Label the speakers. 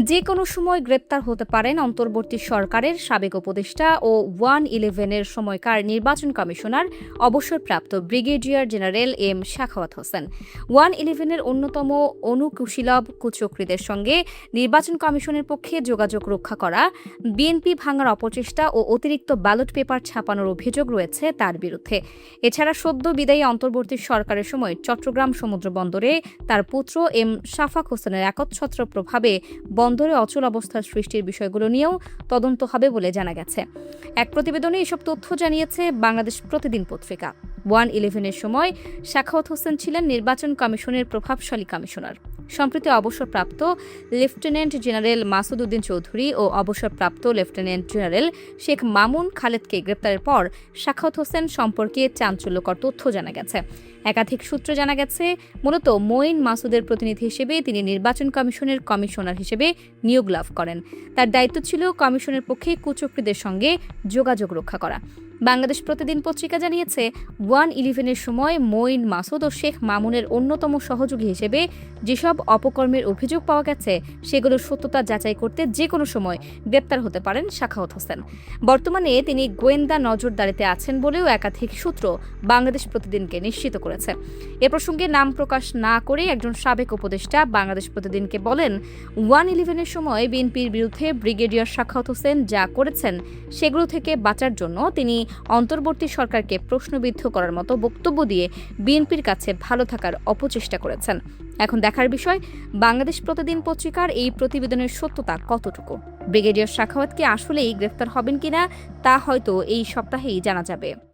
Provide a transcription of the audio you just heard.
Speaker 1: যে কোনো সময় গ্রেপ্তার হতে পারেন অন্তর্বর্তী সরকারের সাবেক উপদেষ্টা ও 1-11-এর সময়কার নির্বাচন কমিশনার অবসরপ্রাপ্ত brigadier general M Sakhawat Hossain. 1-11-এর অন্যতম অনুকুশীলব কুচক্রীদের সঙ্গে নির্বাচন কমিশনের পক্ষে যোগাযোগ রক্ষা করা, বিএনপি ভাঙার অপচেষ্টা ও অতিরিক্ত ব্যালট পেপার ছাপানোর অভিযোগ রয়েছে তার বিরুদ্ধে। এছাড়া সদ্য বিদায়ী অন্তর্বর্তী সরকারের সময় চট্টগ্রাম সমুদ্র বন্দরে তার পুত্র এম শাফাক হোসেনের একচ্ছত্র প্রভাবে বন্দরে অচল অবস্থার সৃষ্টির বিষয়গুলো নিয়েও তদন্ত হবে বলে জানা গেছে। এক প্রতিবেদনে এসব তথ্য জানিয়েছে বাংলাদেশ প্রতিদিন পত্রিকা। 1-11-এর সময় সাখাওয়াত হোসেন ছিলেন নির্বাচন কমিশনের প্রভাবশালী কমিশনার। সম্প্রতি অবসরপ্রাপ্ত লেফটেন্যান্ট জেনারেল মাসুদ উদ্দিন চৌধুরী ও অবসরপ্রাপ্ত লেফটেন্যান্ট জেনারেল শেখ মামুন খালেদকে গ্রেপ্তারের পর সাখাওয়াত হোসেন সম্পর্কে চাঞ্চল্যকর তথ্য জানা গেছে। একাধিক সূত্রে জানা গেছে, মূলত মঈন মাসুদের প্রতিনিধি হিসেবে তিনি নির্বাচন কমিশনের কমিশনার হিসেবে নিয়োগ লাভ করেন। তার দায়িত্ব ছিল কমিশনের পক্ষে কুচক্রীদের সঙ্গে যোগাযোগ রক্ষা করা। বাংলাদেশ প্রতিদিন পত্রিকা জানিয়েছে, 1-11-এর সময় মঈন মাসুদ ও শেখ মামুনের অন্যতম সহযোগী হিসেবে যেসব অপকর্মের অভিযোগ পাওয়া গেছে সেগুলোর সত্যতা যাচাই করতে যে কোনো সময় গ্রেপ্তার হতে পারেন সাখাওয়াত হোসেন। বর্তমানে তিনি গোয়েন্দা নজরদারিতে আছেন বলেও একাধিক সূত্র বাংলাদেশ প্রতিদিনকে নিশ্চিত করেছে। এ প্রসঙ্গে নাম প্রকাশ না করে একজন সাবেক উপদেষ্টা বাংলাদেশ প্রতিদিনকে বলেন, 1-11-এর সময় বিএনপির বিরুদ্ধে ব্রিগেডিয়ার সাখাওয়াত হোসেন যা করেছেন সেগুলো থেকে বাঁচার জন্য তিনি অন্তর্বর্তী সরকারকে প্রশ্নবিদ্ধ করার মতো বক্তব্য দিয়ে বিএনপির কাছে ভালো থাকার অপচেষ্টা করেছেন। এখন দেখার বিষয়, বাংলাদেশ প্রতিদিন পত্রিকার এই প্রতিবেদনের সত্যতা কতটুকু। ব্রিগেডিয়ার সাখাওয়াত কি আসলেই গ্রেফতার হবেন কিনা তা হয়তো এই সপ্তাহেই জানা যাবে।